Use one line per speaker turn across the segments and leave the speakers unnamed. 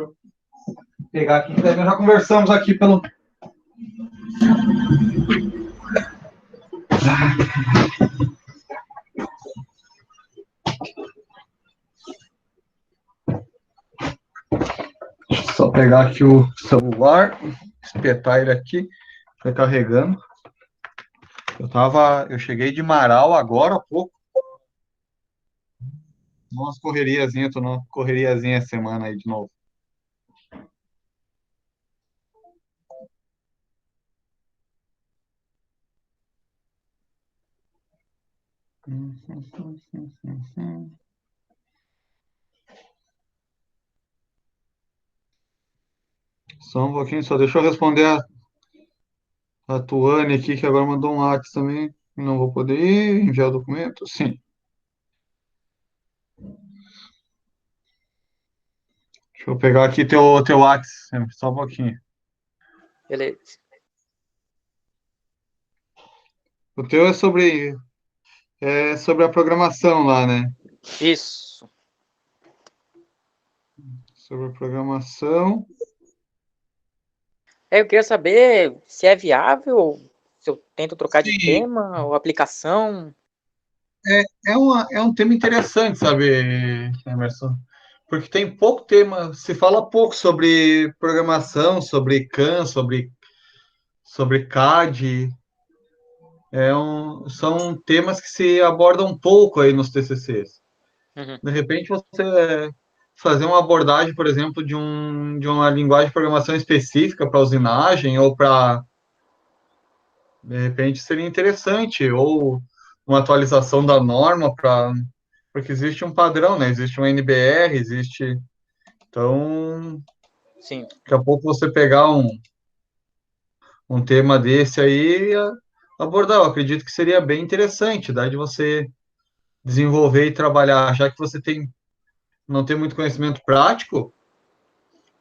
eu pegar aqui, que daí nós já conversamos aqui pelo. Deixa eu só pegar aqui o celular, espetar ele aqui, vai carregando. Eu cheguei de Marau agora há pouco. Umas correriazinha, tô numa correriazinha essa semana aí de novo. Só um pouquinho, só deixa eu responder a Tuane aqui, que agora mandou um WhatsApp também. Não vou poder ir, enviar o documento? Sim. Deixa eu pegar aqui teu WhatsApp, só um pouquinho.
Beleza.
O teu é sobre a programação lá, né?
Isso.
Sobre a programação.
Eu queria saber se é viável, se eu tento trocar de
Sim,
tema ou aplicação.
é um tema interessante, sabe, Emerson? Porque tem pouco tema, se fala pouco sobre programação, sobre CAN, sobre CAD. São temas que se abordam pouco aí nos TCCs.
Uhum.
De repente, você fazer uma abordagem, por exemplo, de uma linguagem de programação específica para usinagem ou para, de repente, seria interessante, ou uma atualização da norma porque existe um padrão, né? Existe um NBR, existe. Então,
Sim.
daqui a pouco você pegar um tema desse aí e abordar, eu acredito que seria bem interessante, daí de você desenvolver e trabalhar, já que você não tem muito conhecimento prático,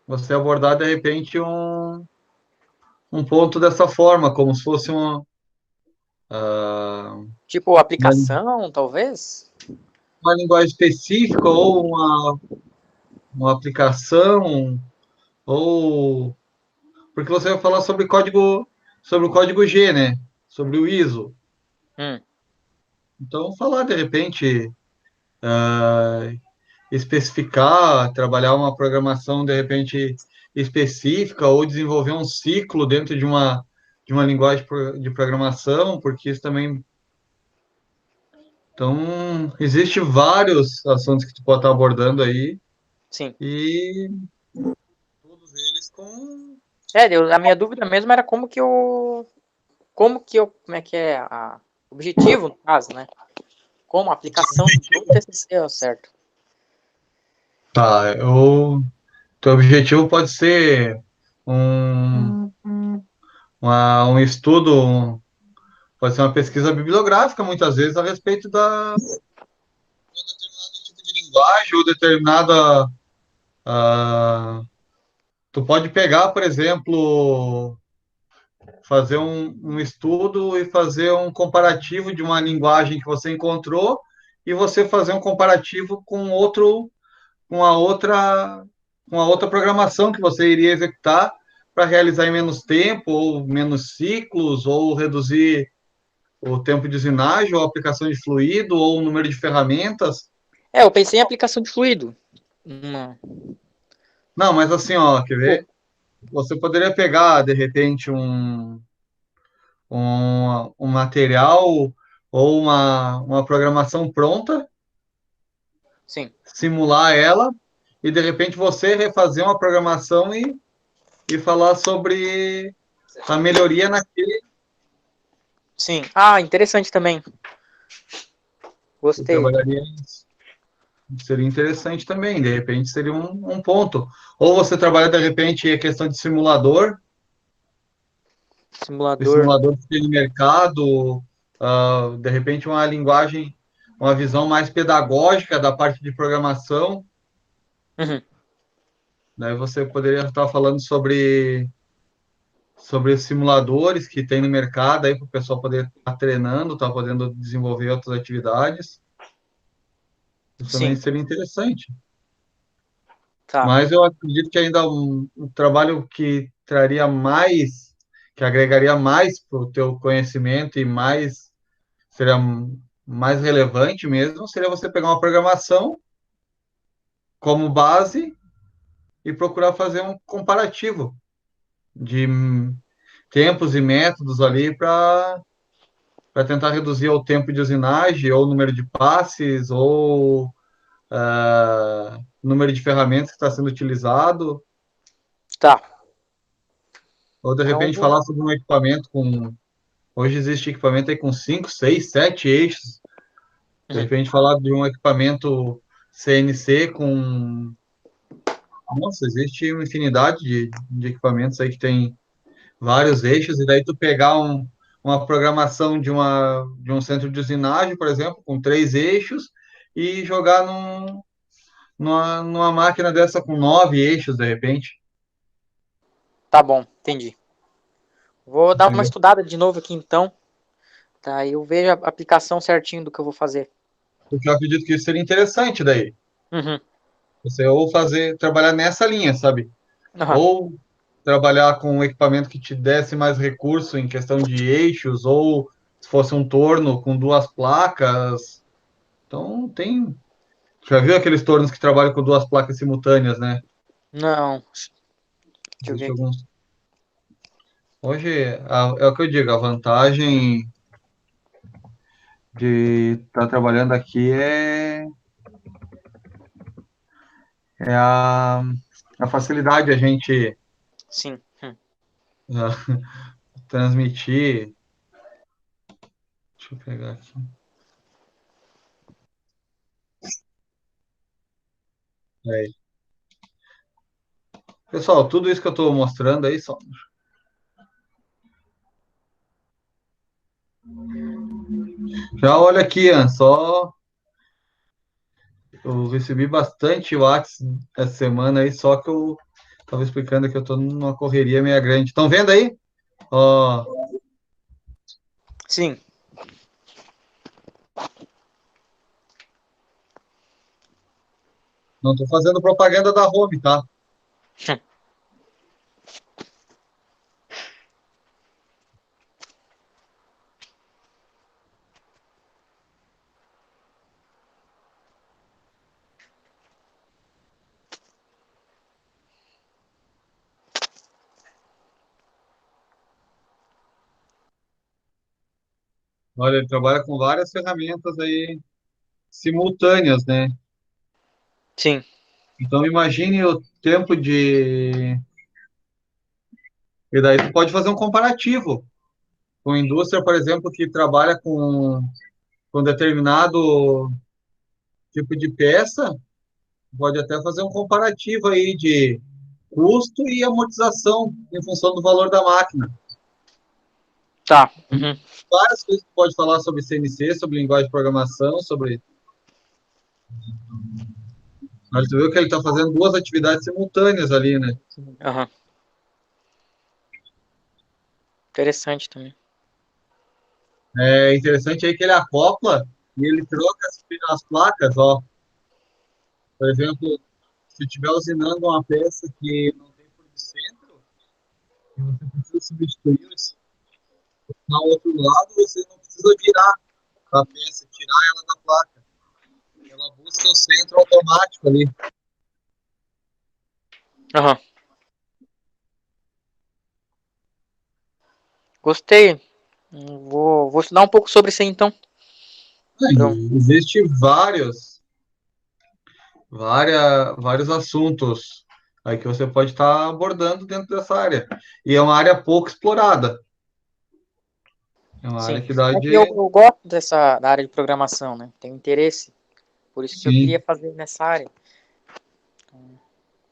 você abordar de repente um ponto dessa forma, como se fosse ah,
Tipo
uma,
aplicação, talvez?
uma linguagem específica ou uma aplicação, ou porque você vai falar sobre o código G, né? Sobre o ISO.
Hum.
Então, falar de repente, especificar, trabalhar uma programação de repente específica ou desenvolver um ciclo dentro de uma linguagem de programação, porque isso também. Então, existe vários assuntos que tu pode estar abordando aí
Sim.
e todos eles com.
A minha dúvida mesmo era como é que é o objetivo, no caso, né? Como a aplicação do TCC é o certo.
Tá, teu objetivo pode ser um, um estudo, pode ser uma pesquisa bibliográfica, muitas vezes, a respeito de determinado tipo de linguagem ou determinada. ah, Tu pode pegar, por exemplo, fazer um estudo e fazer um comparativo de uma linguagem que você encontrou e você fazer um comparativo com a outra, com a outra programação que você iria executar para realizar em menos tempo, ou menos ciclos, ou reduzir o tempo de usinagem, ou aplicação de fluido, ou o número de ferramentas.
Eu pensei em aplicação de fluido. Uma...
Não, mas assim, ó, quer ver? Você poderia pegar, de repente, um material ou uma programação pronta,
Sim,
simular ela, e de repente você refazer uma programação e falar sobre a melhoria naquele.
sim. Ah, interessante também.
Eu
Gostei.
trabalharia nisso. Seria interessante também, de repente seria um ponto. Ou você trabalha, de repente, a questão de simulador, de
Simulador.
simulador que tem no mercado, de repente uma linguagem, uma visão mais pedagógica da parte de programação.
Uhum.
Daí você poderia estar falando sobre os simuladores que tem no mercado aí para o pessoal poder estar treinando, estar podendo desenvolver outras atividades. Isso também
Sim.
seria interessante.
Tá,
Mas eu acredito que ainda um trabalho que traria mais, que agregaria mais para o teu conhecimento e mais seria mais relevante mesmo, seria você pegar uma programação como base e procurar fazer um comparativo de tempos e métodos ali para tentar reduzir o tempo de usinagem, ou o número de passes, ou número de ferramentas que está sendo utilizado,
tá.
ou de
Então,
repente falar sobre um equipamento com. Hoje existe equipamento aí com 5, 6, 7 eixos. De
uhum,
repente falar de um equipamento CNC com. Nossa, existe uma infinidade de equipamentos aí que tem vários eixos, e daí tu pegar uma programação de um centro de usinagem, por exemplo, com 3 eixos, e jogar numa máquina dessa com 9 eixos, de repente.
tá bom, entendi. Vou dar uma
Entendeu?
estudada de novo aqui então, tá? Eu vejo a aplicação certinho do que eu vou fazer.
Porque eu acredito que isso seria interessante daí.
Uhum,
Você ou trabalhar nessa linha, sabe?
aham.
Ou trabalhar com um equipamento que te desse mais recurso em questão de eixos, ou se fosse um torno com 2 placas. Então, tem. Já viu aqueles tornos que trabalham com 2 placas simultâneas, né?
Não, deixa eu ver
Existem
aqui.
alguns. Hoje, é o que eu digo, a vantagem de estar trabalhando aqui é a facilidade de a gente
Sim.
transmitir. Deixa eu pegar aqui. Aí. Pessoal, tudo isso que eu estou mostrando aí, já olha aqui, Ian, só eu recebi bastante WhatsApp essa semana aí, só que eu estava explicando que eu estou numa correria meia grande. Estão vendo aí? Ó,
Sim.
não estou fazendo propaganda da Home, tá? Olha, ele trabalha com várias ferramentas aí simultâneas, né?
Sim.
Então imagine o tempo de. E daí tu pode fazer um comparativo com indústria, por exemplo, que trabalha com determinado tipo de peça, pode até fazer um comparativo aí de custo e amortização em função do valor da máquina.
Tá. Uhum.
Várias coisas que pode falar sobre CNC, sobre linguagem de programação, sobre. Mas tu viu que ele está fazendo 2 atividades simultâneas ali, né?
Aham. Interessante também.
É interessante aí que ele acopla e ele troca as placas, ó. Por exemplo, se estiver usinando uma peça que não tem por de centro, e você precisa substituir isso no outro lado, você não precisa virar a peça, tirar ela da placa. Ela busca o centro automático ali.
Aham. Gostei. Vou estudar um pouco sobre isso aí então. Então,
Existem vários assuntos aí que você pode estar abordando dentro dessa área. E é uma área pouco explorada. É uma área
sim.
que dá
É que eu,
de.
eu gosto da área de programação, né? Tenho interesse. Por isso que eu queria
Sim.
fazer nessa área.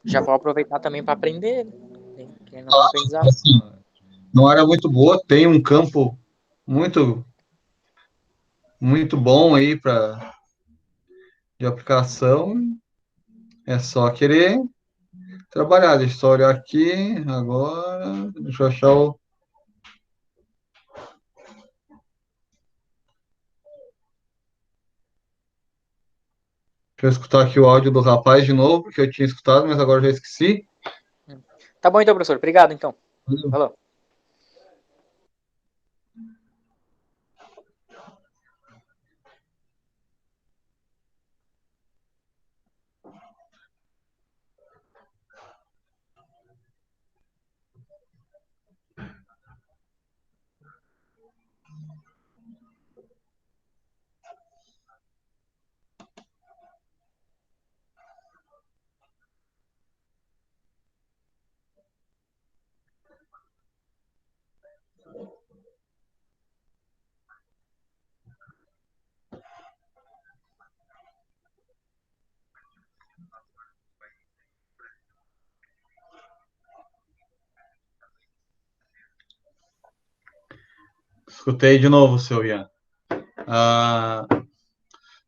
Já vou aproveitar também para aprender, né? Querendo ou não aprendizado.
Assim, é uma área muito boa, tem um campo muito, muito bom aí de aplicação. É só querer trabalhar. Deixa eu só olhar aqui agora. Deixa eu achar o. Deixa eu escutar aqui o áudio do rapaz de novo, porque eu tinha escutado, mas agora já esqueci.
Tá bom então, professor. Obrigado, então. Falou.
Escutei de novo, seu Ian.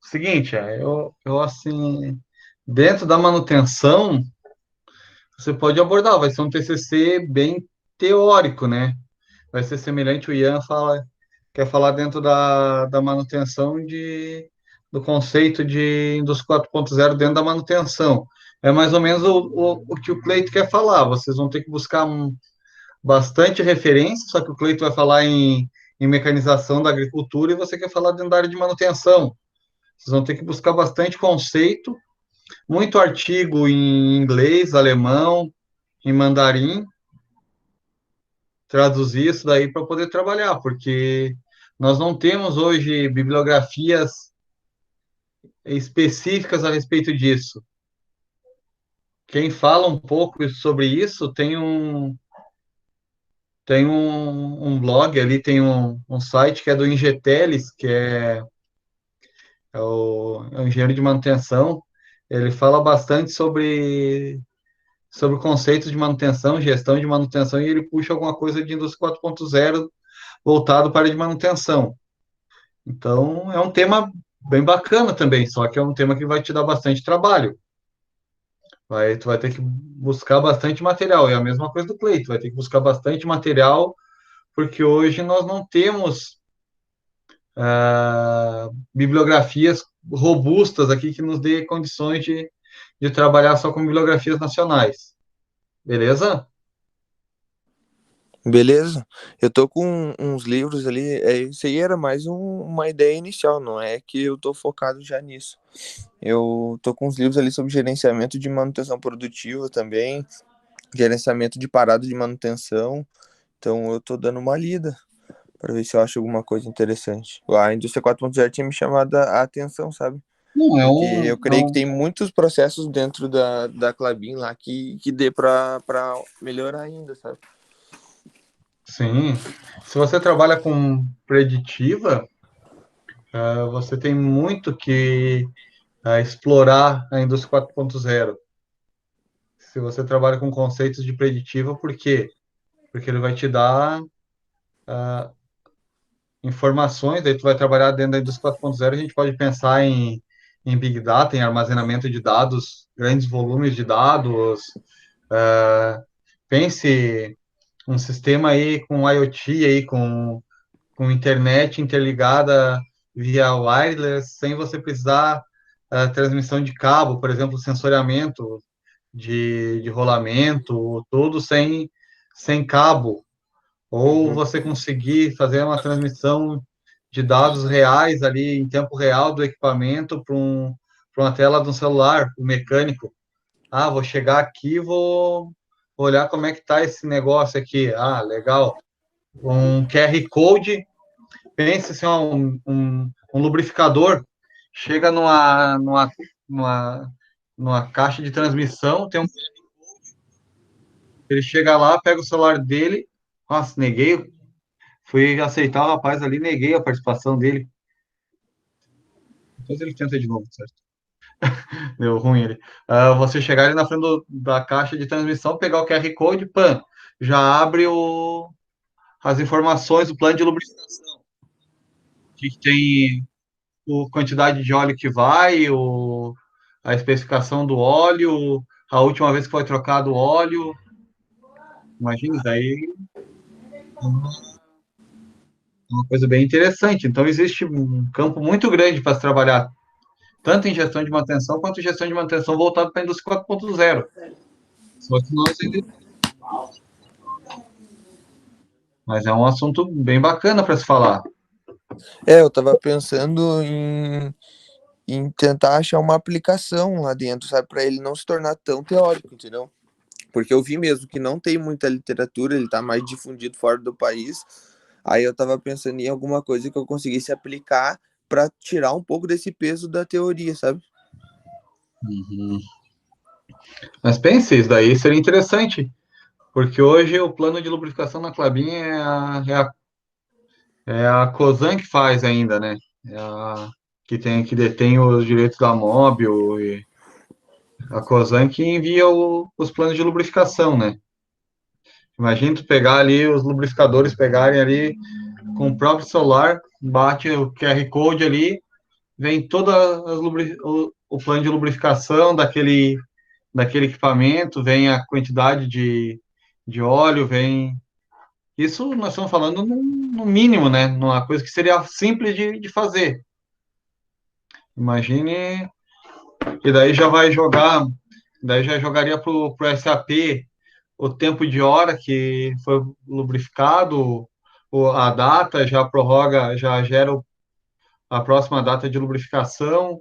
Seguinte, eu assim, dentro da manutenção, você pode abordar, vai ser um TCC bem teórico, né? Vai ser semelhante, o Ian quer falar dentro da manutenção do conceito de indústria 4.0 dentro da manutenção. É mais ou menos o que o Cleito quer falar. Vocês vão ter que buscar bastante referência, só que o Cleito vai falar em mecanização da agricultura e você quer falar dentro da área de manutenção. Vocês vão ter que buscar bastante conceito, muito artigo em inglês, alemão, em mandarim, traduzir isso daí para poder trabalhar, porque nós não temos hoje bibliografias específicas a respeito disso. Quem fala um pouco sobre isso tem um blog ali, tem um site que é do Ingeteles, que é o engenheiro de manutenção. Ele fala bastante sobre conceitos de manutenção, gestão de manutenção, e ele puxa alguma coisa de indústria 4.0 voltado para a de manutenção. Então, é um tema bem bacana também, só que é um tema que vai te dar bastante trabalho. Tu vai ter que buscar bastante material, é a mesma coisa do Cleito, vai ter que buscar bastante material, porque hoje nós não temos bibliografias robustas aqui que nos dê condições de trabalhar só com bibliografias nacionais. Beleza?
Beleza? Eu tô com uns livros ali. Isso aí era mais uma ideia inicial, não é que eu tô focado já nisso. Eu tô com uns livros ali sobre gerenciamento de manutenção produtiva também, gerenciamento de parada de manutenção. Então eu tô dando uma lida para ver se eu acho alguma coisa interessante. A indústria 4.0 tinha me chamado a atenção, sabe?
Não,
Porque eu creio que tem muitos processos dentro da Klabin lá que dê para melhorar ainda, sabe?
sim. Se você trabalha com preditiva, você tem muito que explorar a indústria 4.0. Se você trabalha com conceitos de preditiva, por quê? Porque ele vai te dar informações, daí tu vai trabalhar dentro da indústria 4.0, a gente pode pensar em Big Data, em armazenamento de dados, grandes volumes de dados. Pense um sistema aí com IoT, aí com internet interligada via wireless, sem você precisar transmissão de cabo, por exemplo, sensoriamento de rolamento, tudo sem cabo. Ou
Uhum.
você conseguir fazer uma transmissão de dados reais ali em tempo real do equipamento para uma tela de um celular, o mecânico. Ah, vou chegar aqui, vou olhar como é que está esse negócio aqui. Ah, legal. Um QR Code, pense assim, um lubrificador, chega numa caixa de transmissão, ele chega lá, pega o celular dele, nossa, neguei, fui aceitar o rapaz ali, neguei a participação dele. Depois ele tenta de novo, certo? Deu ruim ele. Você chegar ali na frente da caixa de transmissão, pegar o QR Code, pan, já abre as informações do plano de lubrificação. Que tem a quantidade de óleo que vai, a especificação do óleo, a última vez que foi trocado o óleo. Imagina, daí é uma coisa bem interessante. Então, existe um campo muito grande para se trabalhar tanto em gestão de manutenção quanto em gestão de manutenção voltado para a indústria 4.0. Só que nós ainda... Mas é um assunto bem bacana para se falar.
Eu tava pensando em tentar achar uma aplicação lá dentro, sabe, para ele não se tornar tão teórico, entendeu? Porque eu vi mesmo que não tem muita literatura, ele tá mais difundido fora do país. Aí eu tava pensando em alguma coisa que eu conseguisse aplicar para tirar um pouco desse peso da teoria, sabe?
Uhum. Mas pense, isso daí seria interessante, porque hoje o plano de lubrificação na Klabin é a Cosan que faz ainda, né? É a que detém os direitos da Móbil e a Cosan que envia os planos de lubrificação, né? Imagina tu pegar ali os lubrificadores, pegarem ali com o próprio celular, bate o QR Code ali, vem toda o plano de lubrificação daquele equipamento, vem a quantidade de óleo, vem. Isso nós estamos falando no mínimo, né? Numa coisa que seria simples de fazer. Imagine, e daí já jogaria para o SAP o tempo de hora que foi lubrificado, a data já prorroga, já gera a próxima data de lubrificação,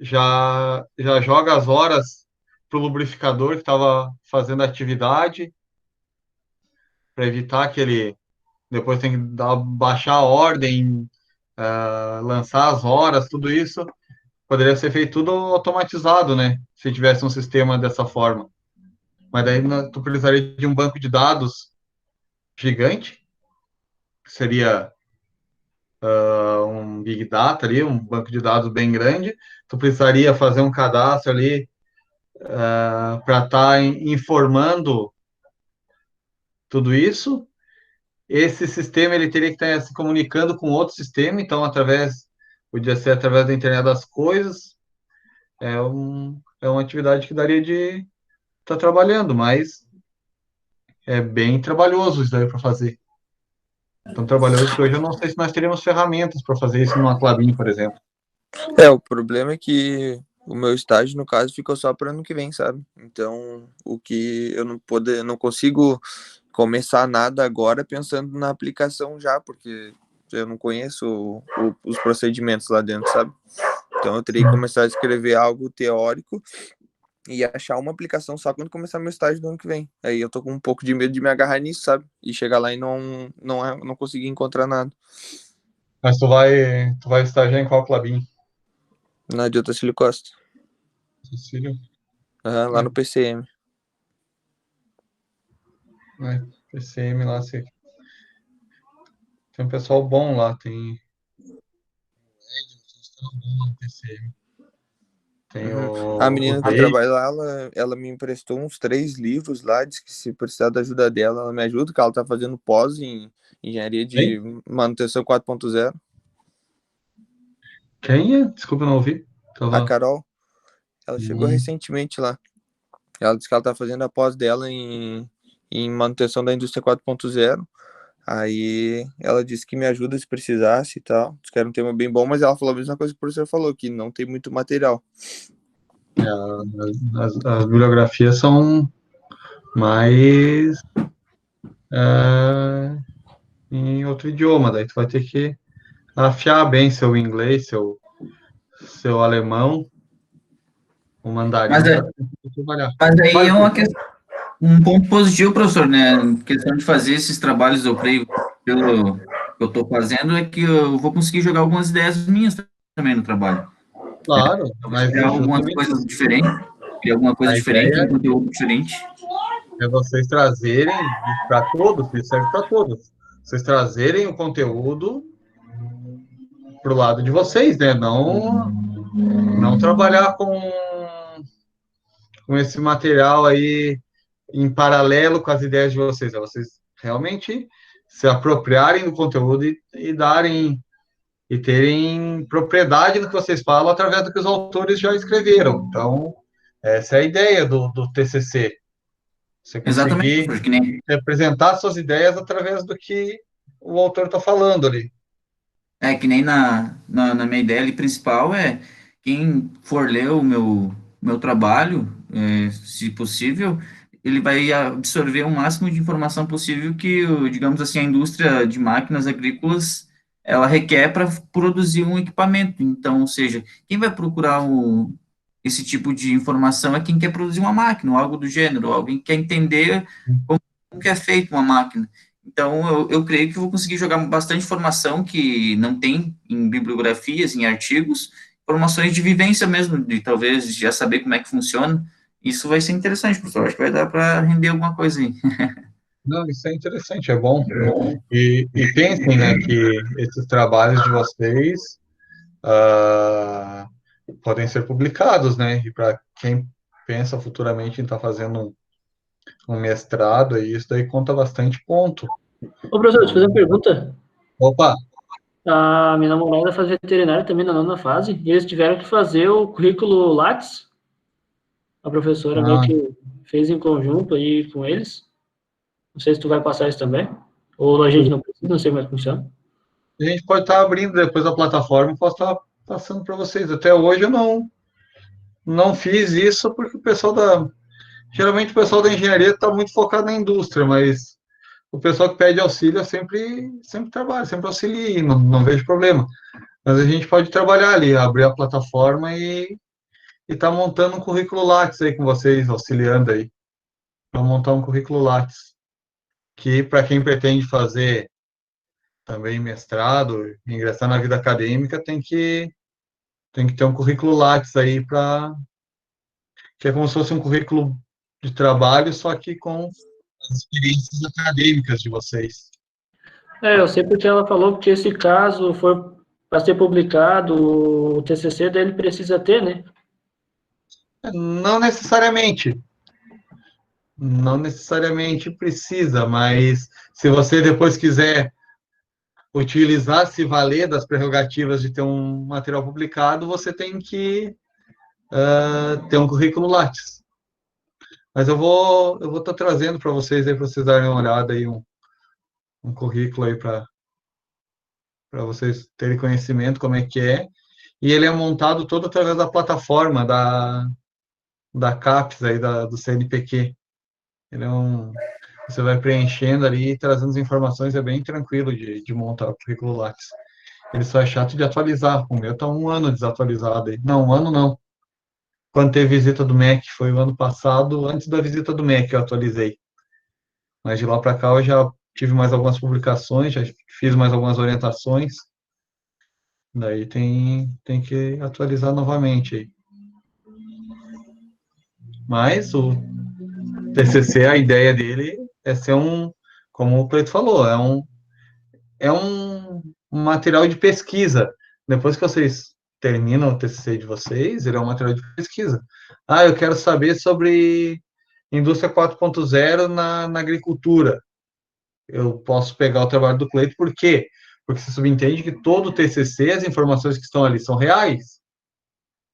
já joga as horas para o lubrificador que estava fazendo a atividade, para evitar que ele depois tem que baixar a ordem, lançar as horas, tudo isso poderia ser feito tudo automatizado, né? Se tivesse um sistema dessa forma. Mas daí tu precisaria de um banco de dados gigante, que seria um Big Data ali, um banco de dados bem grande. Tu precisaria fazer um cadastro ali para estar informando tudo isso. Esse sistema ele teria que estar se comunicando com outro sistema, então podia ser através da internet das coisas. É uma atividade que daria de estar trabalhando, mas é bem trabalhoso isso daí para fazer. Tão trabalhoso que hoje eu não sei se nós teríamos ferramentas para fazer isso numa Klabin, por exemplo.
O problema é que o meu estágio, no caso, ficou só para ano que vem, sabe? Então, o que eu não consigo começar nada agora pensando na aplicação já, porque eu não conheço os procedimentos lá dentro, sabe? Então, eu teria que começar a escrever algo teórico e achar uma aplicação só quando começar meu estágio do ano que vem. Aí eu tô com um pouco de medo de me agarrar nisso, sabe? E chegar lá e não conseguir encontrar nada.
Mas tu vai estagiar em qual Klabin?
Na de Otacílio Costa.
Cecílio?
Lá no PCM.
PCM lá, tem um pessoal bom lá, tem PCM. Tem
A
o
menina que
Rei.
trabalha lá, ela me emprestou uns 3 livros lá, disse que se precisar da ajuda dela, ela me ajuda, que ela tá fazendo pós em engenharia de manutenção 4.0.
Quem é? Desculpa, não ouvi.
A
Tava...
Carol, ela chegou recentemente lá. Ela disse que ela tá fazendo a pós dela em manutenção da indústria 4.0. Aí ela disse que me ajuda se precisasse e tal. Diz que era um tema bem bom, mas ela falou a mesma coisa que o professor falou, que não tem muito material.
As bibliografias são mais em outro idioma, daí tu vai ter que afiar bem seu inglês, seu alemão, o
Mas,
mandarim para trabalhar.
mas aí
Fale,
é
professor.
um ponto positivo, professor, né? Em questão de fazer esses trabalhos, eu creio, pelo que eu estou fazendo, é que eu vou conseguir jogar algumas ideias minhas também no trabalho.
Claro,
Talvez
mas
criar
é
algumas
justamente
coisas
isso.
diferentes, criar alguma coisa
A
diferente, um
ideia
conteúdo diferente.
é vocês trazerem para todos, isso serve para todos. Vocês trazerem o conteúdo para o lado de vocês, né? Não trabalhar com esse material aí em paralelo com as ideias de vocês. É vocês realmente se apropriarem do conteúdo e darem e terem propriedade do que vocês falam através do que os autores já escreveram. Então, essa é a ideia do TCC. Você
Exatamente,
conseguir
professor, que nem,
representar suas ideias através do que o autor está falando ali.
que nem na minha ideia ali principal quem for ler o meu trabalho, se possível, ele vai absorver o máximo de informação possível que, digamos assim, a indústria de máquinas agrícolas ela requer para produzir um equipamento. Então, ou seja, quem vai procurar esse tipo de informação é quem quer produzir uma máquina, ou algo do gênero, alguém que quer entender como que é feita uma máquina. Então, eu creio que vou conseguir jogar bastante informação que não tem em bibliografias, em artigos, informações de vivência mesmo, de talvez já saber como é que funciona. Isso vai ser interessante, professor. Acho que vai dar para render alguma coisa aí.
Não, isso é interessante, é bom. E pensem, né, que esses trabalhos de vocês ah, podem ser publicados, né? E para quem pensa futuramente em estar fazendo um mestrado, aí isso daí conta bastante ponto.
Ô, professor, deixa eu fazer uma pergunta.
Opa,
A minha namorada faz veterinária também na 9ª fase, e eles tiveram que fazer o currículo Lattes. A professora meio
ah,
que fez em conjunto aí com eles. Não sei se tu vai passar isso também. Ou a gente não precisa, não sei como é que funciona.
a gente pode estar abrindo depois a plataforma e posso estar passando para vocês. Até hoje eu não fiz isso porque o pessoal geralmente o pessoal da engenharia está muito focado na indústria, mas o pessoal que pede auxílio eu sempre trabalha, sempre auxilia, não vejo problema. Mas a gente pode trabalhar ali, abrir a plataforma e tá montando um currículo Lattes aí com vocês, auxiliando aí, para montar um currículo Lattes, que para quem pretende fazer também mestrado, ingressar na vida acadêmica, tem que ter um currículo Lattes aí para que é como se fosse um currículo de trabalho, só que com as experiências acadêmicas de vocês.
Eu sei porque ela falou que esse caso for para ser publicado, o TCC dele precisa ter, né?
Não necessariamente, não necessariamente precisa, mas se você depois quiser utilizar, se valer das prerrogativas de ter um material publicado, você tem que ter um currículo Lattes. Mas eu vou estar trazendo para vocês aí, para vocês darem uma olhada aí, um currículo aí para vocês terem conhecimento como é que é. E ele é montado todo através da plataforma da CAPES aí, do CNPq. Ele é você vai preenchendo ali e trazendo as informações, é bem tranquilo de montar o currículo Lattes. Ele só é chato de atualizar. O meu está 1 ano desatualizado aí. Não, 1 ano não. Quando teve visita do MEC, foi o ano passado, antes da visita do MEC eu atualizei. Mas de lá para cá eu já tive mais algumas publicações, já fiz mais algumas orientações. Daí tem que atualizar novamente aí. Mas o TCC, a ideia dele é ser como o Cleito falou, é um material de pesquisa. Depois que vocês terminam o TCC de vocês, ele é um material de pesquisa. Ah, eu quero saber sobre indústria 4.0 na agricultura. Eu posso pegar o trabalho do Cleito, por quê? Porque você subentende que todo o TCC, as informações que estão ali são reais.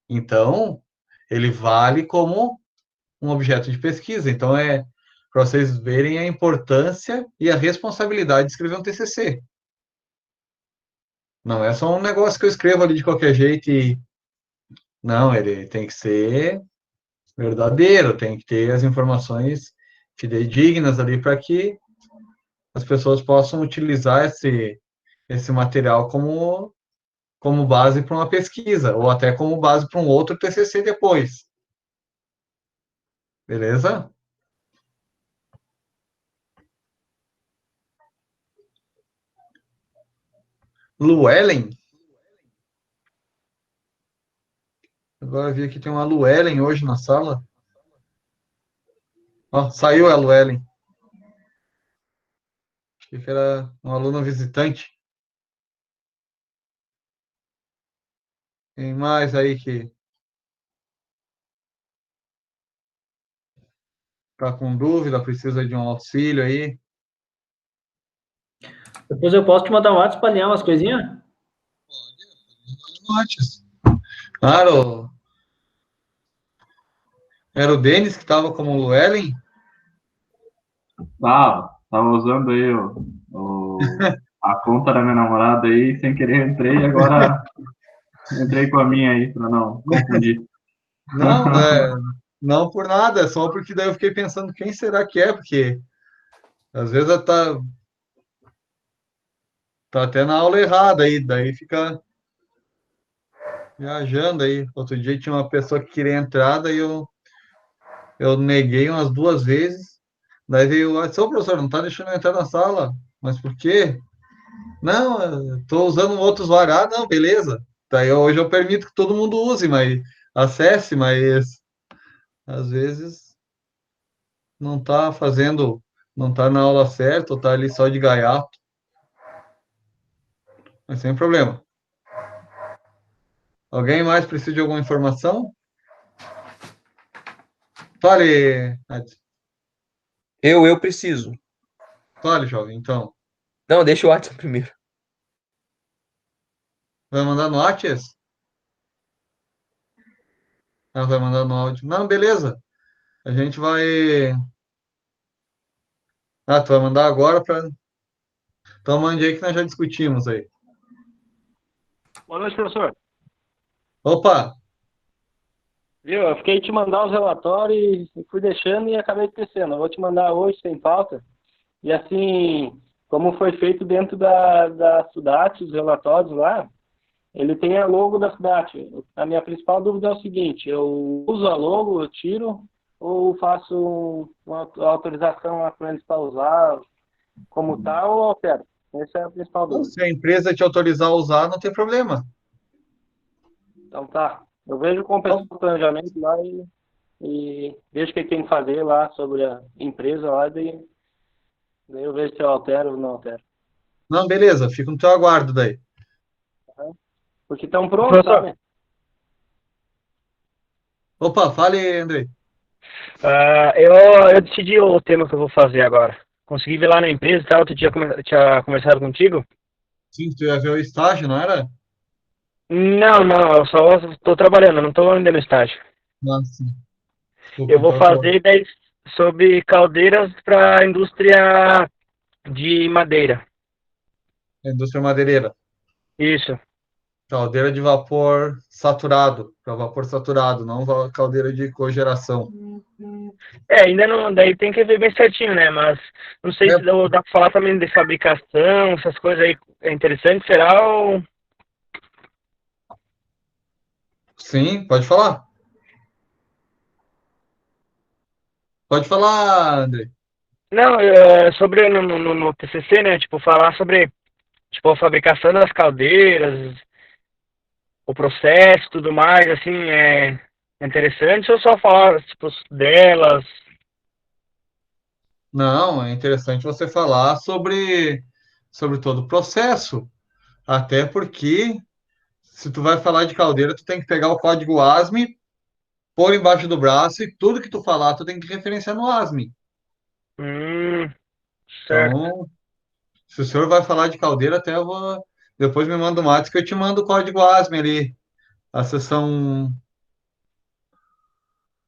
Então, ele vale como um objeto de pesquisa. Então, é para vocês verem a importância e a responsabilidade de escrever um TCC. Não é só um negócio que eu escrevo ali de qualquer jeito e... Não, ele tem que ser verdadeiro, tem que ter as informações fidedignas ali para que as pessoas possam utilizar esse material como base para uma pesquisa, ou até como base para um outro TCC depois. Beleza? Luellen? Agora vi que tem uma Luellen hoje na sala. Ó, saiu a Luellen. Achei que era um aluno visitante. Tem mais aí que está com dúvida, precisa de um auxílio aí.
Depois eu posso te mandar um WhatsApp para alinhar umas coisinhas?
Antes. Claro, era o Denis que estava como Luellen?
Tava usando aí a conta da minha namorada aí, sem querer entrei, agora
Entrei com a minha aí para não confundir.
Não, não por nada, é só porque daí eu fiquei pensando quem será que é, porque às vezes tá até na aula errada aí, daí fica viajando aí. Outro dia tinha uma pessoa que queria entrar, daí eu neguei umas 2 vezes. Daí veio, seu professor, não tá deixando eu entrar na sala. Mas por quê? Não, eu tô usando um outro usuário. Ah, não, beleza. Daí hoje eu permito que todo mundo use, mas acesse, mas às vezes não tá fazendo, não tá na aula certa, ou tá ali só de gaiato. Mas sem problema. Alguém mais precisa de alguma informação? Fale, Adson.
Eu preciso.
Fale, jovem, então.
Não, deixa o WhatsApp primeiro.
Vai mandar no WhatsApp? Ah, vai mandar no áudio. Não, beleza. A gente vai. Ah, tu vai mandar agora para. Então mande aí que nós já discutimos aí.
Boa noite, professor.
Opa!
Viu? Eu fiquei te mandar os relatórios e fui deixando e acabei esquecendo. Eu vou te mandar hoje sem pauta. E assim, como foi feito dentro da Sudat, os relatórios lá, ele tem a logo da Sudat. A minha principal dúvida é o seguinte: eu uso a logo, eu tiro, ou faço uma autorização lá para eles para usar como tal ou altero? Essa é a principal
Então,
dúvida.
se a empresa te autorizar a usar, não tem problema.
Então tá. Eu vejo com o pessoal do planejamento lá e vejo o que tem que fazer lá sobre a empresa lá, daí eu vejo se eu altero ou não altero.
Não, beleza, fica no teu aguardo daí.
Porque estão prontos,
Professor,
sabe?
Opa, fale, Andrei.
eu decidi o tema que eu vou fazer agora. Consegui ver lá na empresa e tal, outro dia tinha conversado contigo?
Sim, tu ia ver o estágio, não era?
Não, não, eu só estou trabalhando, não estou ainda no estágio.
Não, sim. Desculpa,
Eu vou
então, tô...
fazer 10 sobre caldeiras para a indústria de madeira.
Indústria madeireira.
Isso.
Caldeira de vapor saturado, para vapor saturado, não caldeira de cogeração.
Ainda não, daí tem que ver bem certinho, né? Mas não sei se
É,
dá para falar também de fabricação, essas coisas aí. É interessante, será? Ou...
sim, pode falar. Pode falar, Andrei.
Não, sobre no TCC, né? Tipo, falar sobre tipo, a fabricação das caldeiras, o processo e tudo mais, assim, é interessante ou só falar, tipo, delas?
Não, é interessante você falar sobre todo o processo, até porque se tu vai falar de caldeira, tu tem que pegar o código ASME, pôr embaixo do braço e tudo que tu falar, tu tem que referenciar no ASME.
Hum, certo.
Então, se o senhor vai falar de caldeira, até eu vou. Depois me manda um WhatsApp que eu te mando o código ASME ali. A seção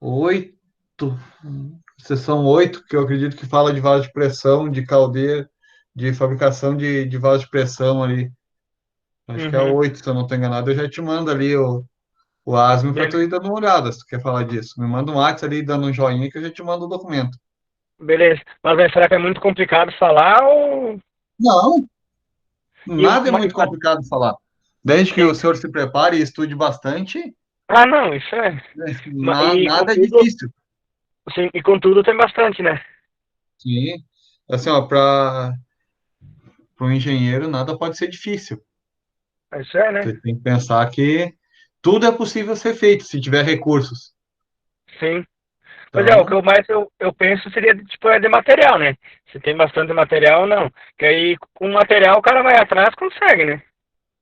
8, seção 8 que eu acredito que fala de vaso de pressão, de caldeira, de fabricação de vaso de pressão ali. Acho que é
Uhum.
8 se eu não estou enganado. Eu já te mando ali o ASME para tu
Beleza.
ir dando uma olhada, se tu quer falar disso. Me manda um WhatsApp ali dando um joinha que eu já te mando o documento.
Beleza. Mas aí, será que é muito complicado falar ou...
Não,
E,
nada é muito complicado de falar. Desde que o
sim.
senhor se prepare e estude bastante,
Ah, não, isso é.
né,
E
nada é
contudo,
difícil.
sim, e contudo tem bastante, né?
Sim. Assim, ó, para um engenheiro, nada pode ser difícil.
Isso é, né?
Você tem que pensar que tudo é possível ser feito se tiver recursos.
Sim. Pois é, o que
Então,
eu penso seria, tipo, de material, né? Se tem bastante material, não. Que aí, com material, o cara vai atrás, consegue, né?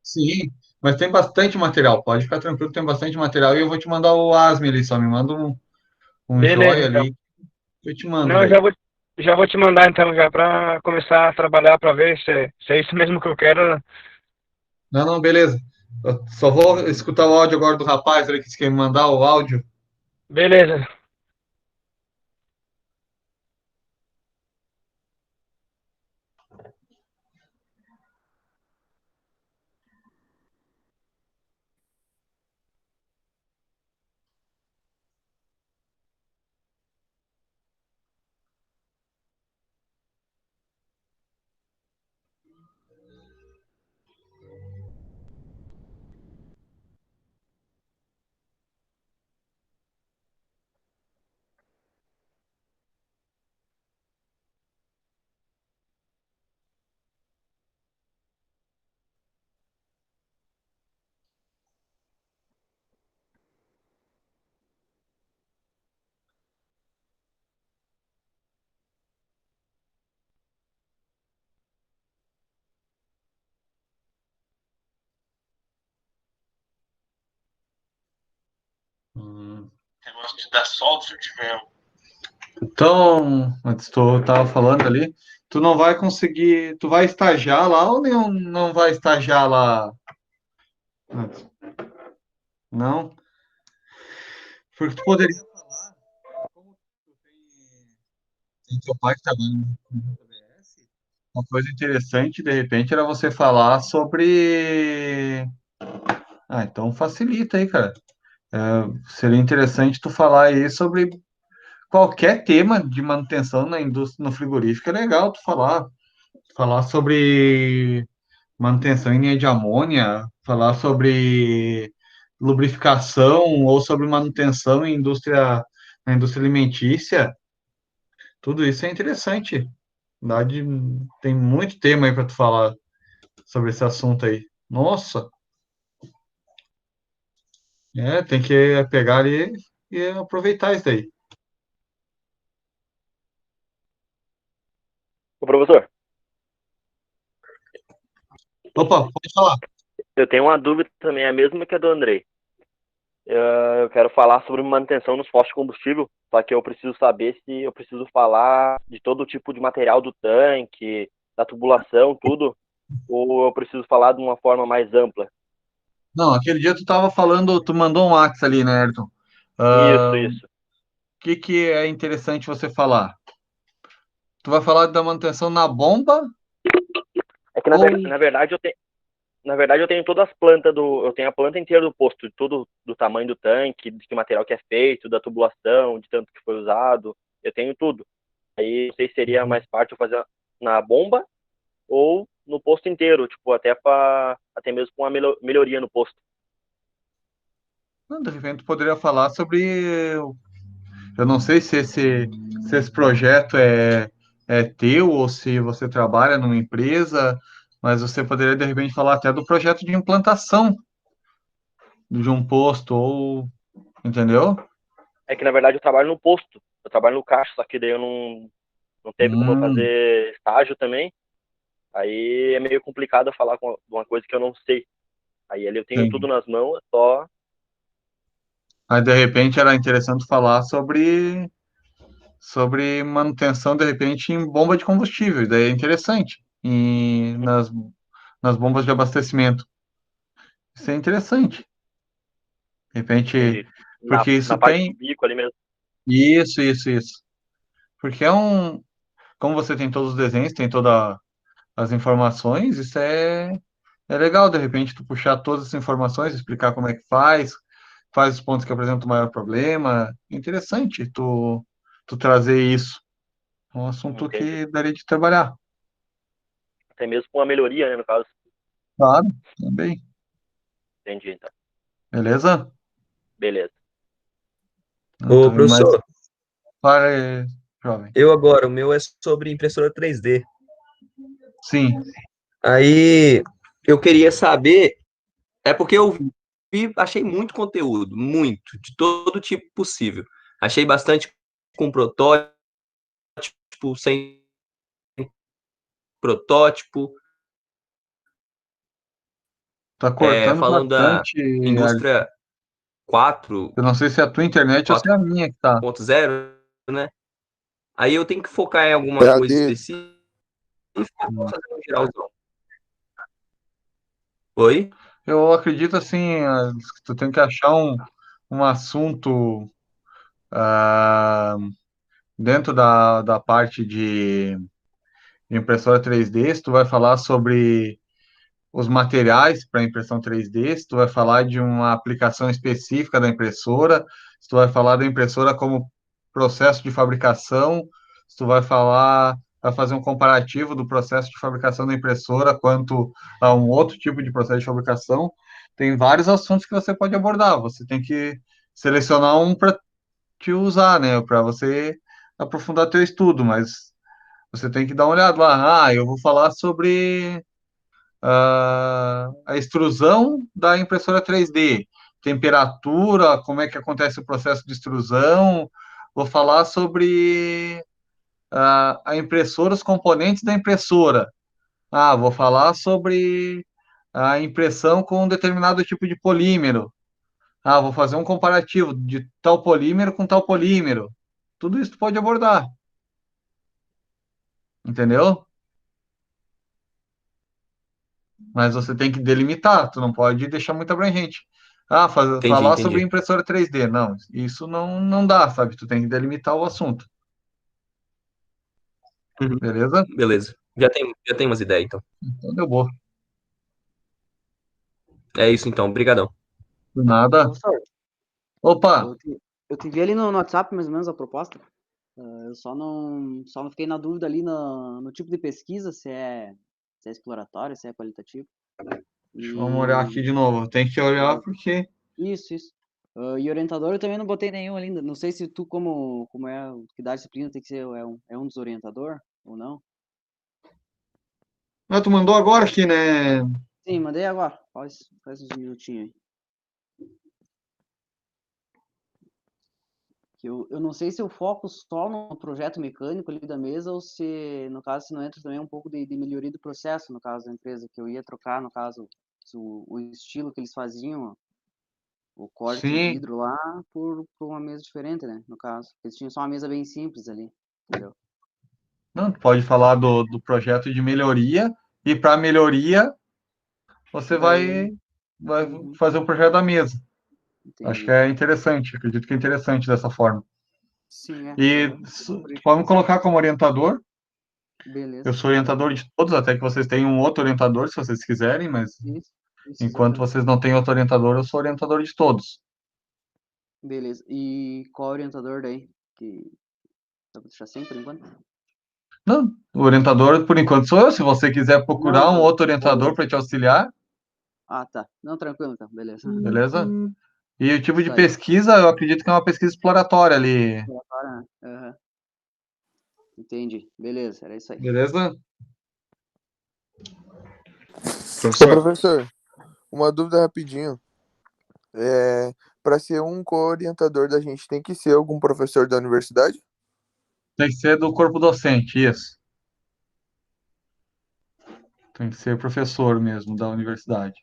sim, mas tem bastante material. Pode ficar tranquilo, tem bastante material. E eu vou te mandar o ASME ali, só me manda um
Beleza,
joia
então.
ali que eu te mando
Não,
daí.
já vou te mandar, então, já pra começar a trabalhar pra ver se é isso mesmo que eu quero.
Não, não, beleza. Eu só vou escutar o áudio agora do rapaz ali que disse que ia me mandar o áudio.
Beleza.
Negócio de dar software mesmo.
Então, antes tu tava falando ali, tu não vai conseguir, tu vai estagiar lá ou não vai estagiar lá? Antes? Não? Porque tu poderia falar, como tu tem teu pai que trabalha no JBS, uma coisa interessante, de repente, era você falar sobre. Ah, então facilita aí, cara. Seria interessante tu falar aí sobre qualquer tema de manutenção na indústria, no frigorífico, é legal tu falar sobre manutenção em linha de amônia, falar sobre lubrificação ou sobre manutenção na indústria alimentícia, tudo isso é interessante. Tem muito tema aí para tu falar sobre esse assunto aí. Nossa, tem que pegar ali e aproveitar isso daí.
Ô, professor,
Opa, pode falar.
eu tenho uma dúvida também, a mesma que a do Andrei. Eu quero falar sobre manutenção nos postos de combustível, só que eu preciso saber se eu preciso falar de todo tipo de material do tanque, da tubulação, tudo, ou eu preciso falar de uma forma mais ampla.
Não, aquele dia tu tava falando, tu mandou um Whats ali, né, Ayrton?
Isso,
O
isso.
que é interessante você falar? Tu vai falar da manutenção na bomba
É que
ou...
na verdade eu tenho todas as plantas eu tenho a planta inteira do posto, de todo do tamanho do tanque, de que material que é feito, da tubulação, de tanto que foi usado, eu tenho tudo. Aí não sei se seria mais fácil eu fazer na bomba ou no posto inteiro, tipo, até mesmo com uma melhoria no posto.
Não, de repente tu poderia falar sobre... Eu não sei se esse projeto é teu ou se você trabalha numa empresa, mas você poderia, de repente, falar até do projeto de implantação de um posto, ou... Entendeu?
É que na verdade eu trabalho no posto, eu trabalho no caixa, só que daí eu não teve como eu
Hum,
fazer estágio também. Aí é meio complicado eu falar com uma coisa que eu não sei. Aí ali eu tenho tudo
entendi.
nas mãos, é só.
Mas, de repente, era interessante falar sobre manutenção, de repente, em bomba de combustível. Daí é interessante. Nas bombas de abastecimento. Isso é interessante. De repente,
Entendi.
porque
Na
isso
parte do
tem.
bico ali mesmo.
Isso. Porque como você tem todos os desenhos, tem todas as informações, isso é legal, de repente, tu puxar todas as informações, explicar como é que faz os pontos que apresentam o maior problema. Interessante tu trazer isso. É um assunto
Entendi.
que daria de trabalhar.
Até mesmo com uma melhoria, né, no caso.
Claro, também.
Entendi, então.
Beleza?
Beleza.
Ô,
Então, mas
professor,
para aí, jovem.
eu agora, o meu é sobre impressora 3D.
Sim.
Aí eu queria saber, é porque eu achei muito conteúdo, muito, de todo tipo possível. Achei bastante com protótipo, sem protótipo,
Tá cortando
falando da
bastante.
indústria
Eu não sei se é a tua internet ou se é a minha que tá.
4.0, né? Aí eu tenho que focar em alguma coisa específica ou fazer um geralzão. Oi?
Eu acredito assim, que tu tem que achar um assunto dentro da parte de impressora 3D, se tu vai falar sobre os materiais para impressão 3D, se tu vai falar de uma aplicação específica da impressora, se tu vai falar da impressora como processo de fabricação, se tu vai fazer um comparativo do processo de fabricação da impressora quanto a um outro tipo de processo de fabricação, tem vários assuntos que você pode abordar. Você tem que selecionar um para te usar, né, para você aprofundar teu estudo, mas você tem que dar uma olhada lá. Eu vou falar sobre a extrusão da impressora 3D, temperatura, como é que acontece o processo de extrusão. Vou falar sobre a impressora, os componentes da impressora. Vou falar sobre a impressão com um determinado tipo de polímero. Ah, vou fazer um comparativo de tal polímero com tal polímero. Tudo isso tu pode abordar, entendeu? Mas você tem que delimitar, tu não pode deixar muito abrangente. Ah,
Entendi,
falar sobre
entendi.
impressora 3D. Não, isso não dá, sabe? Tu tem que delimitar o assunto,
Uhum.
beleza?
Beleza. Já tem umas ideias, então.
Então deu boa.
É isso, então. Obrigadão.
Do nada.
Professor,
Opa,
eu te vi ali no WhatsApp mais ou menos a proposta. Eu só não fiquei na dúvida ali no tipo de pesquisa, se é exploratório, se é qualitativo.
vamos olhar aqui de novo. Tem que olhar porque.
Isso. E orientador eu também não botei nenhum ainda. Não sei se tu, como é, que dá disciplina, tem que ser é um dos orientador ou não.
Ah, tu mandou agora aqui, né?
Sim, mandei agora. Faz uns minutinhos aí. Que eu não sei se eu foco só no projeto mecânico ali da mesa ou se, no caso, se não entra também um pouco de melhoria do processo, no caso da empresa, que eu ia trocar, no caso, o estilo que eles faziam, o corte de
Sim.
vidro lá, por uma mesa diferente, né, no caso. Eles tinham só uma mesa bem simples ali, entendeu?
Não, tu pode falar do projeto de melhoria e para melhoria você
Daí,
vai
uhum,
fazer o projeto da mesa. Acho que
entendi.
é interessante, acredito que é interessante dessa forma.
Sim,
E
por
tu
isso que eu
pode me
pensei.
colocar como orientador. Eu
Beleza.
sou orientador de todos, até que vocês tenham um outro orientador, se vocês quiserem, mas
Isso,
enquanto
exatamente.
vocês não têm outro orientador, eu sou orientador de todos.
Beleza. E qual orientador daí? Que dá pra deixar sem por enquanto?
Não, o orientador, por enquanto, sou eu. Se você quiser
Não,
procurar um
não.
outro orientador para te auxiliar,
Ah, tá. Não, tranquilo então, beleza.
beleza? E o tipo de
Isso aí.
pesquisa, eu acredito que é uma pesquisa exploratória ali,
Agora, aham, entendi. Beleza, era isso aí.
beleza?
Ô, professor, uma dúvida rapidinho. Para ser um co-orientador da gente, tem que ser algum professor da universidade?
Tem que ser do corpo docente, isso. Tem que ser professor mesmo da universidade.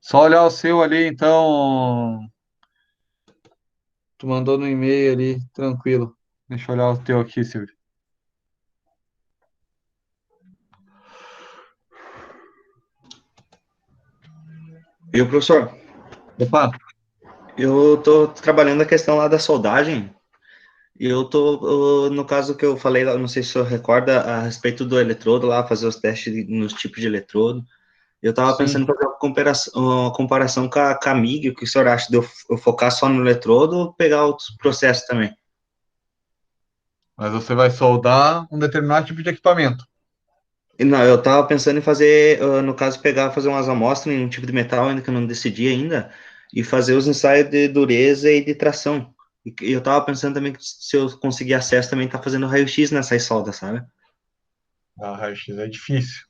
Só olhar o seu ali, então. Tu mandou no e-mail ali, tranquilo. Deixa eu olhar o teu aqui, Silvio.
Viu, professor?
Opa,
Eu tô trabalhando a questão lá da soldagem. E eu tô, no caso que eu falei lá, não sei se o senhor recorda, a respeito do eletrodo lá, fazer os testes nos tipos de eletrodo. Eu tava
sim.
pensando em fazer uma comparação com a MIG. O que o senhor acha de eu focar só no eletrodo ou pegar outros processos também?
Mas você vai soldar um determinado tipo de equipamento.
Não, eu tava pensando em fazer, no caso, fazer umas amostras em um tipo de metal, ainda que eu não decidi ainda, e fazer os ensaios de dureza e de tração. E eu tava pensando também que se eu conseguir acesso também tá fazendo raio-x nessas soldas, sabe?
Ah, raio-x é difícil.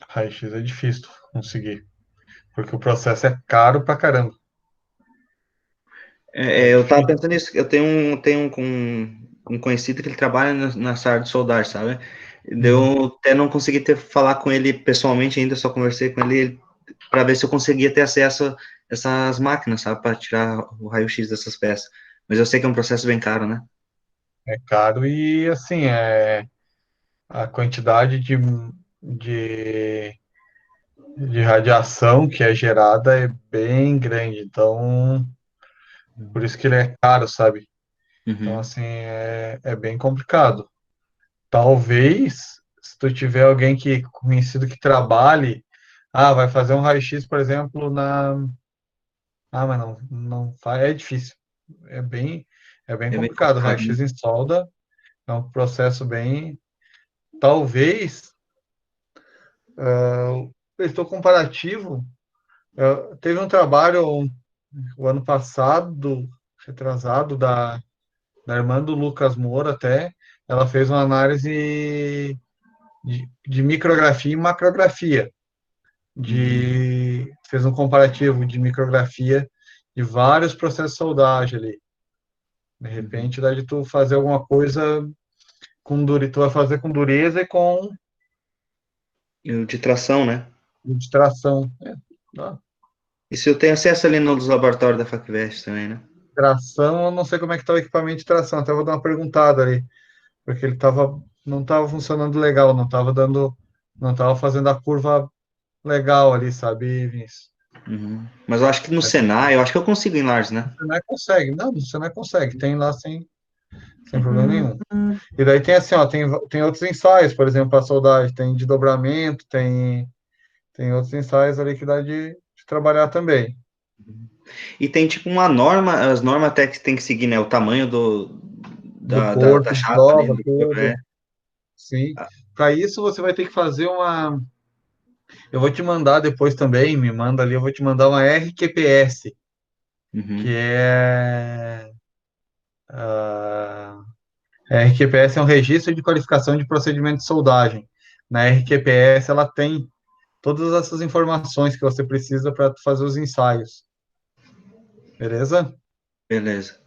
Raio-x é difícil tu conseguir. Porque o processo é caro pra caramba. É
Eu tava
difícil.
pensando nisso, eu tenho um conhecido que ele trabalha nessa área de soldar, sabe? Eu até não consegui falar com ele pessoalmente ainda, só conversei com ele para ver se eu conseguia ter acesso a essas máquinas, sabe, para tirar o raio-x dessas peças. Mas eu sei que é um processo bem caro, né?
É caro e, assim, a quantidade de, de radiação que é gerada é bem grande. Então, por isso que ele é caro, sabe? Então,
Uhum.
assim, é bem complicado. Talvez, se tu tiver alguém que conhecido que trabalhe, vai fazer um raio-x, por exemplo, na. Ah, mas não faz, é difícil. É bem, é bem
É bem
complicado.
complicado, né?
Raio-x em solda é um processo bem. Talvez, estou comparativo. Teve um trabalho o ano passado, retrasado, da irmã do Lucas Moura até. Ela fez uma análise de micrografia e macrografia.
Uhum.
Fez um comparativo de micrografia de vários processos de soldagem ali. De
Uhum.
repente, dá de tu fazer alguma coisa com dureza, tu vai fazer com dureza e com
E o de tração, né?
distração. Dá.
E se eu tenho acesso ali nos laboratórios da FacVest também, né?
Tração, eu não sei como é que tá o equipamento de tração, até vou dar uma perguntada ali, porque ele não estava funcionando legal, não estava fazendo a curva legal ali, sabe, Vinícius?
Uhum. Mas eu acho que no Senai, eu acho que eu consigo em Lars, né?
Você não consegue, não, você não consegue, tem lá sem problema nenhum. E daí tem assim, ó, tem outros ensaios, por exemplo, para soldagem, tem de dobramento, tem outros ensaios ali que dá de trabalhar também.
E tem tipo uma norma, as normas até que tem que seguir, né? O tamanho
Do
da
corpo, de
chapa ali,
prova,
do corpo,
tudo. Sim. Para isso você vai ter que fazer uma. Eu vou te mandar depois também, me manda ali, eu vou te mandar uma RQPS, que
Uhum.
é. A RQPS é um registro de qualificação de procedimento de soldagem. Na RQPS ela tem todas essas informações que você precisa para fazer os ensaios. Beleza?
Beleza.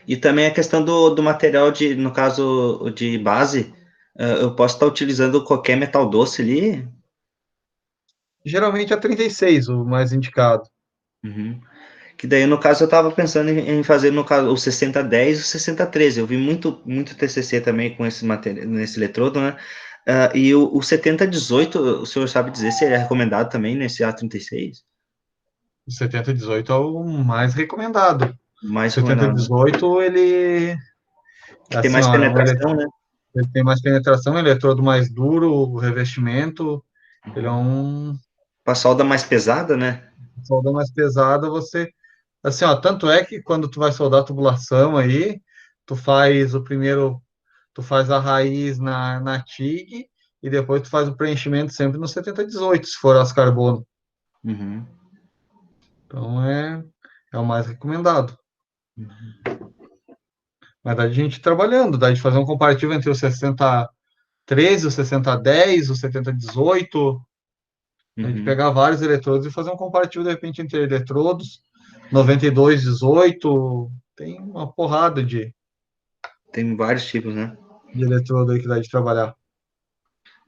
E também a questão do material de, no caso de base, eu posso estar utilizando qualquer metal doce ali.
Geralmente é 36 o mais indicado.
Uhum. Que daí, no caso, eu estava pensando em fazer, no caso, o 6010 e o 6013. Eu vi muito TCC também com esse material, nesse eletrodo, né? E o 7018, o senhor sabe dizer se ele é recomendado também nesse A36?
O 7018 é o mais recomendado. O
Mais recomendado, né?
7018, ele,
Que tem
assim,
mais
ó,
penetração, né?
ele tem mais penetração, eletrodo mais duro, o revestimento, ele é um
Para solda mais pesada, né?
solda mais pesada, você, assim, ó, tanto é que quando tu vai soldar a tubulação aí, tu faz a raiz na TIG e depois tu faz o preenchimento sempre no 7018, se for aço carbono.
Uhum.
Então é o mais recomendado. Mas dá de gente trabalhando, dá de fazer um comparativo entre o 6013, o 6010, o 7018, a gente
Uhum.
pegar vários eletrodos e fazer um comparativo, de repente, entre eletrodos, 9218, tem uma porrada
Tem vários tipos, né?
de eletrodo aí que dá de trabalhar.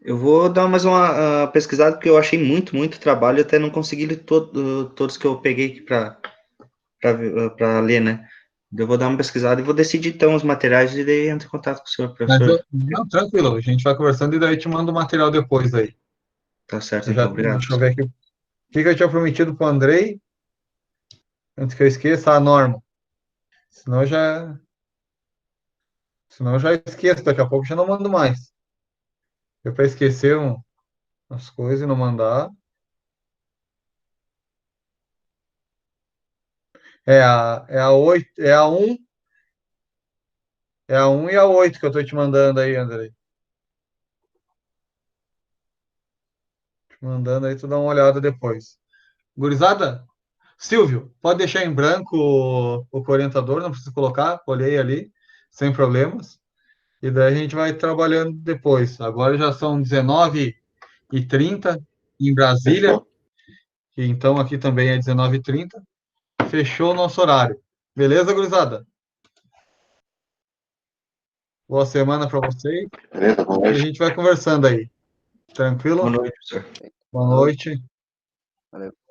Eu vou dar mais uma pesquisada, porque eu achei muito trabalho, até não consegui ler todos que eu peguei aqui para ler, né? Eu vou dar uma pesquisada e vou decidir, então, os materiais e daí entro em contato com o senhor, professor.
Não, tranquilo, a gente vai conversando e daí te mando o material depois aí.
Tá certo,
Eu já,
então. Obrigado,
deixa eu ver aqui. O que eu tinha prometido para o Andrei, antes que eu esqueça, a norma. Senão eu já, senão eu já esqueço, daqui a pouco eu já não mando mais. Eu para esquecer as coisas e não mandar. É a 8, é a 1 e a 8 que eu tô te mandando aí, Andrei. Te mandando aí, tu dá uma olhada depois. Gurizada, Silvio, pode deixar em branco o orientador, não precisa colocar, olhei ali, sem problemas. E daí a gente vai trabalhando depois. Agora já são 19h30 em Brasília, e então aqui também é 19h30. Fechou o nosso horário. Beleza, gurizada? Boa semana para vocês.
Beleza, boa
E a
noite.
gente vai conversando aí.
Boa
Tranquilo?
noite, professor.
Boa noite.
Valeu.